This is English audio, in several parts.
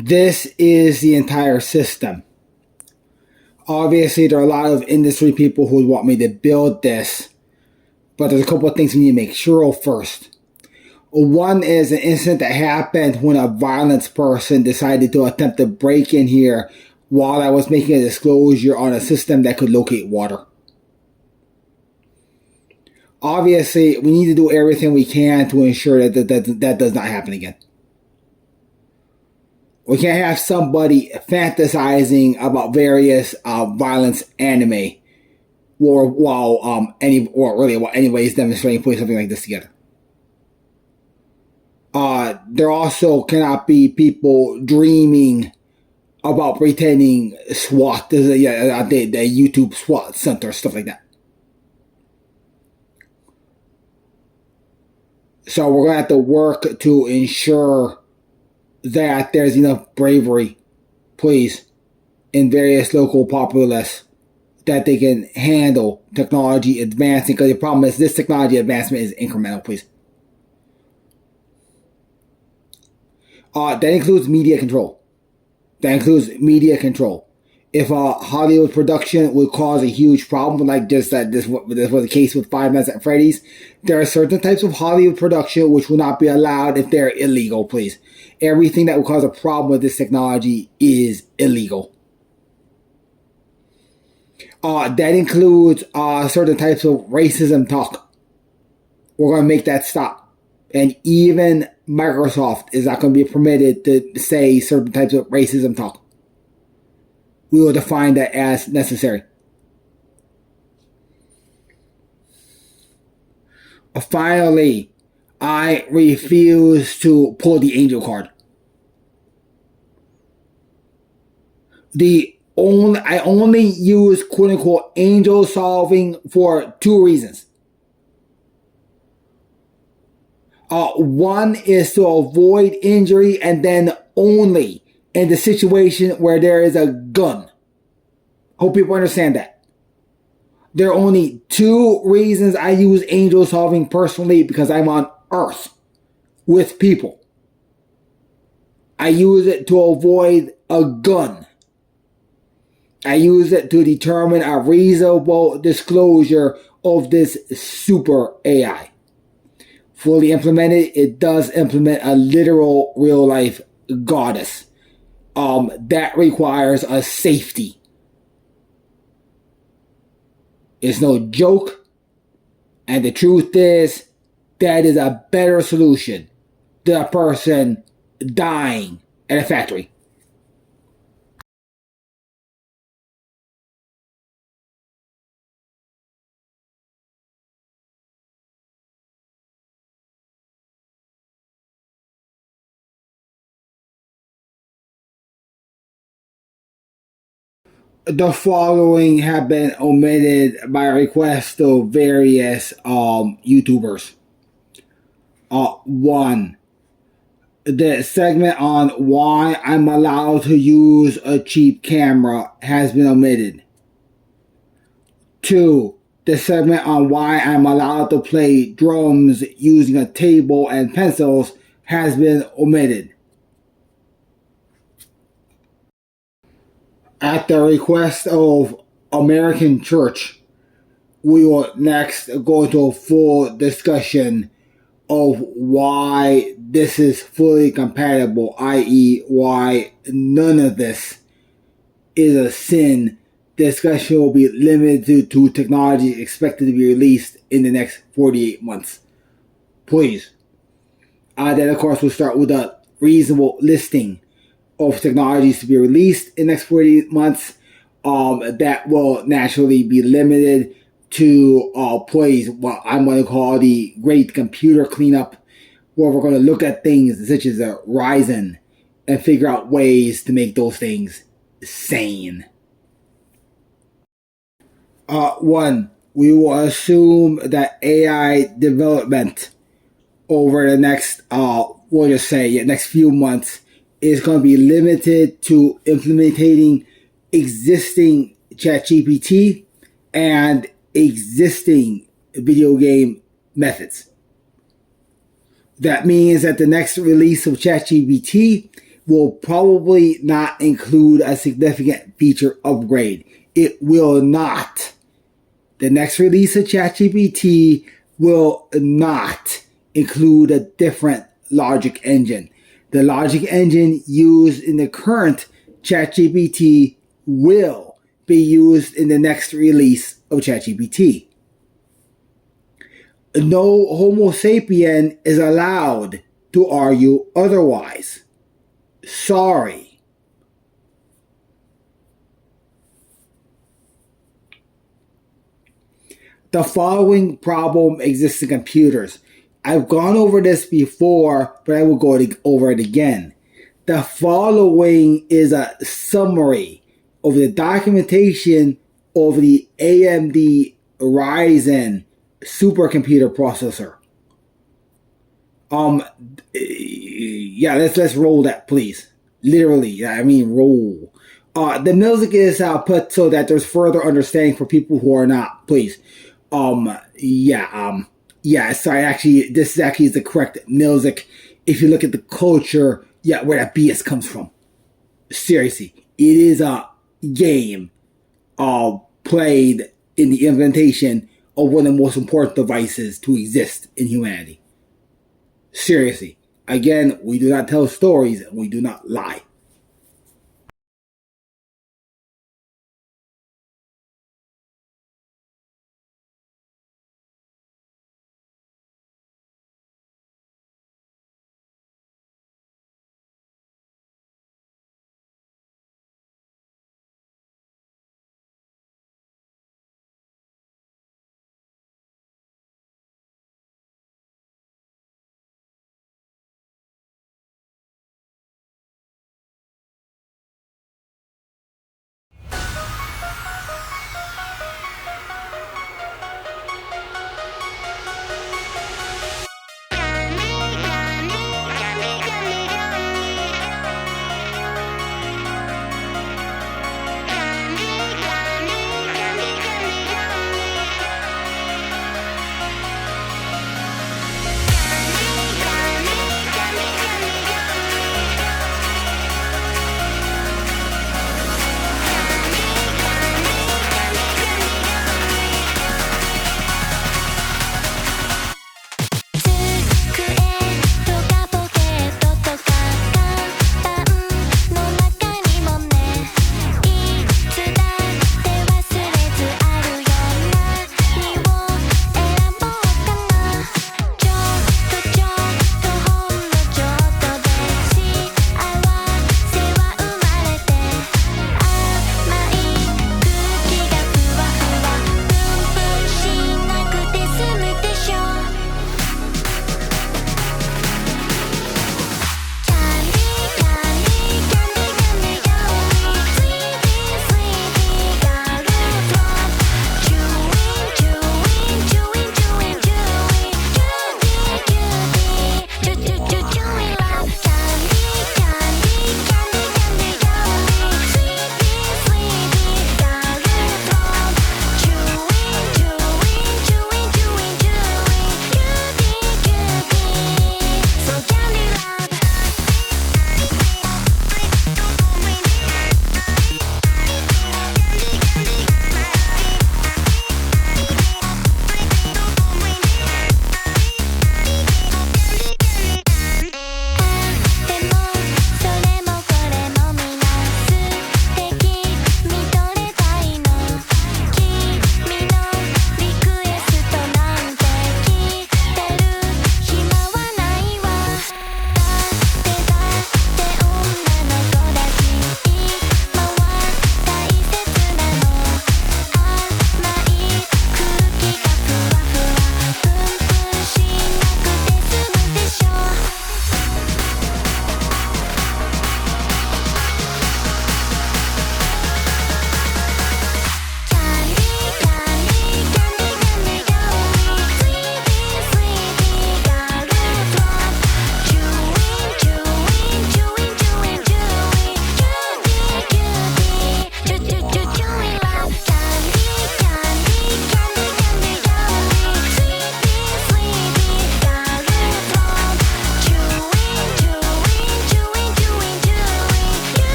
This is the entire system. Obviously, there are a lot of industry people who would want me to build this, but there's a couple of things we need to make sure of first. One is an incident that happened when a violence person decided to attempt to break in here while I was making a disclosure on a system that could locate water. Obviously, we need to do everything we can to ensure that does not happen again. We can't have somebody fantasizing about various violence anime while anyways demonstrating putting something like this together. There also cannot be people dreaming about pretending SWAT, the YouTube SWAT center, stuff like that. So we're going to have to work to ensure that there's enough bravery, please, in various local populace that they can handle technology advancing. Because the problem is this technology advancement is incremental, please. That includes media control. If a Hollywood production would cause a huge problem, like this was the case with Five Nights at Freddy's, there are certain types of Hollywood production which will not be allowed if they're illegal, please. Everything that will cause a problem with this technology is illegal. That includes certain types of racism talk. We're going to make that stop. And even Microsoft is not going to be permitted to say certain types of racism talk. We will define that as necessary. Finally, I refuse to pull the angel card. I only use quote-unquote angel solving for two reasons. One is to avoid injury, and then only in the situation where there is a gun. Hope people understand that. There are only two reasons I use angel solving personally, because I'm on Earth with people. I use it to avoid a gun. I use it to determine a reasonable disclosure of this super AI. Fully implemented, it does implement a literal real-life goddess. That requires a safety. It's no joke. And the truth is, that is a better solution than a person dying at a factory. The following have been omitted by request of various YouTubers. One, the segment on why I'm allowed to use a cheap camera has been omitted. Two, the segment on why I'm allowed to play drums using a table and pencils has been omitted. At the request of American Church, we will next go into a full discussion of why this is fully compatible, i.e. why none of this is a sin. Discussion will be limited to technology expected to be released in the next 48 months. Please. Then, of course, we'll start with a reasonable listing of technologies to be released in the next 48 months. That will naturally be limited to what I'm going to call the Great Computer Cleanup, where we're going to look at things such as a Ryzen and figure out ways to make those things sane. One, we will assume that AI development over the next, next few months is going to be limited to implementing existing ChatGPT and existing video game methods. That means that the next release of ChatGPT will probably not include a significant feature upgrade. It will not. The next release of ChatGPT will not include a different logic engine. The logic engine used in the current ChatGPT will be used in the next release of ChatGPT. No Homo sapien is allowed to argue otherwise. Sorry. The following problem exists in computers. I've gone over this before, but I will go over it again. The following is a summary of the documentation of the AMD Ryzen supercomputer processor. Yeah, let's roll that, please. Literally, I mean roll. The music is put so that there's further understanding for people who are not. Please, yeah. Sorry, actually, this is actually the correct music. If you look at the culture, yeah, where that BS comes from. Seriously, it is a game, played in the implementation of one of the most important devices to exist in humanity. Seriously. Again, we do not tell stories and we do not lie.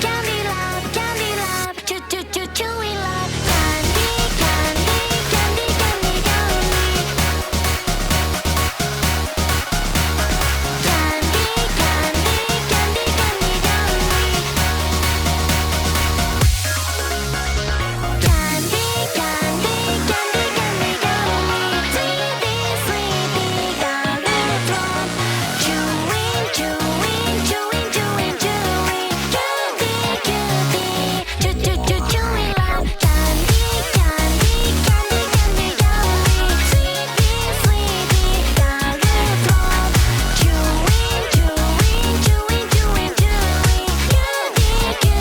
Candy love, chewy love. Candy, candy, candy, candy, candy. Candy, candy, candy, candy, candy. Candy, candy, candy, candy, candy. Sweetie, sweetie, gargle drop. Chewing, chewing, chewing, chewing, chewing. Cutie, cutie, chewy love. Candy, candy, candy, candy, candy. Sweetie, sweetie, gargle drop. Chewing, chewing, chewing, chewing, chewing. Cutie, cutie, candy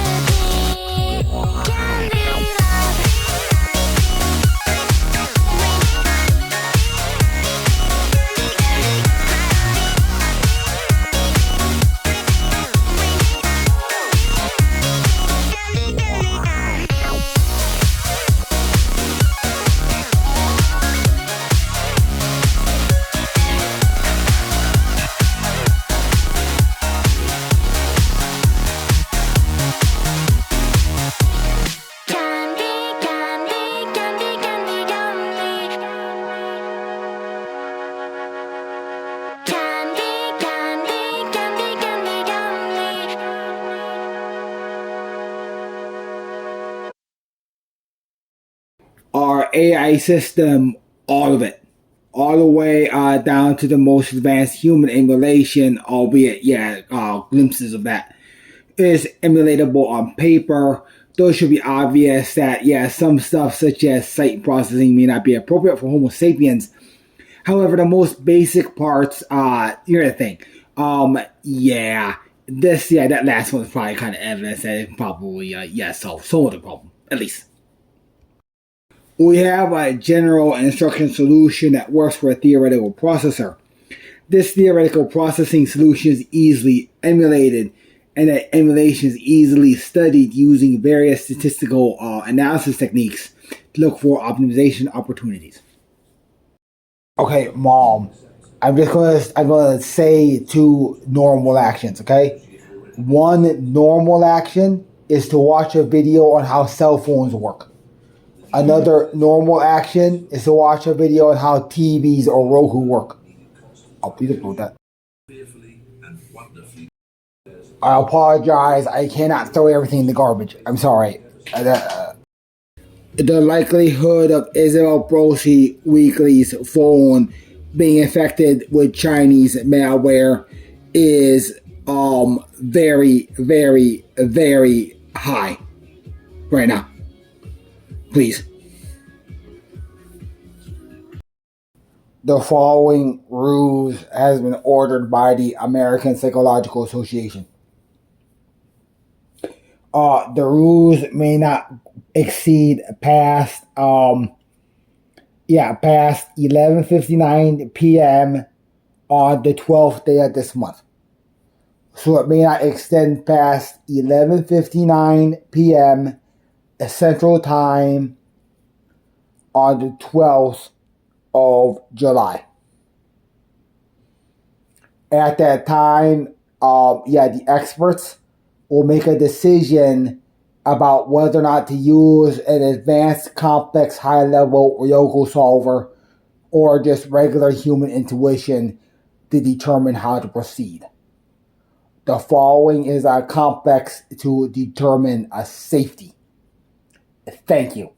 Candy, candy, candy, candy, candy. Candy, candy, candy, candy, candy. Our AI system, all of it, all the way down to the most advanced human emulation, albeit, glimpses of that, is emulatable on paper. Though it should be obvious that, some stuff such as sight processing may not be appropriate for Homo sapiens. However, the most basic parts, here's the thing. That last one is probably kind of evidence that it probably, solved the problem, at least. We have a general instruction solution that works for a theoretical processor. This theoretical processing solution is easily emulated, and that emulation is easily studied using various statistical analysis techniques to look for optimization opportunities. Okay, Mom, I'm gonna say two normal actions. Okay, one normal action is to watch a video on how cell phones work. Another normal action is to watch a video on how TVs or Roku work. Oh, please upload that. I apologize. I cannot throw everything in the garbage. I'm sorry. The likelihood of Isabel Brosi Weekly's phone being infected with Chinese malware is very, very, very high right now. Please. The following ruse has been ordered by the American Psychological Association. The ruse may not exceed past 11:59 p.m. on the 12th day of this month. So it may not extend past 11:59 p.m. Central Time on the 12th of July. At that time, the experts will make a decision about whether or not to use an advanced, complex, high-level Ryoko solver or just regular human intuition to determine how to proceed. The following is complex to determine a safety. Thank you.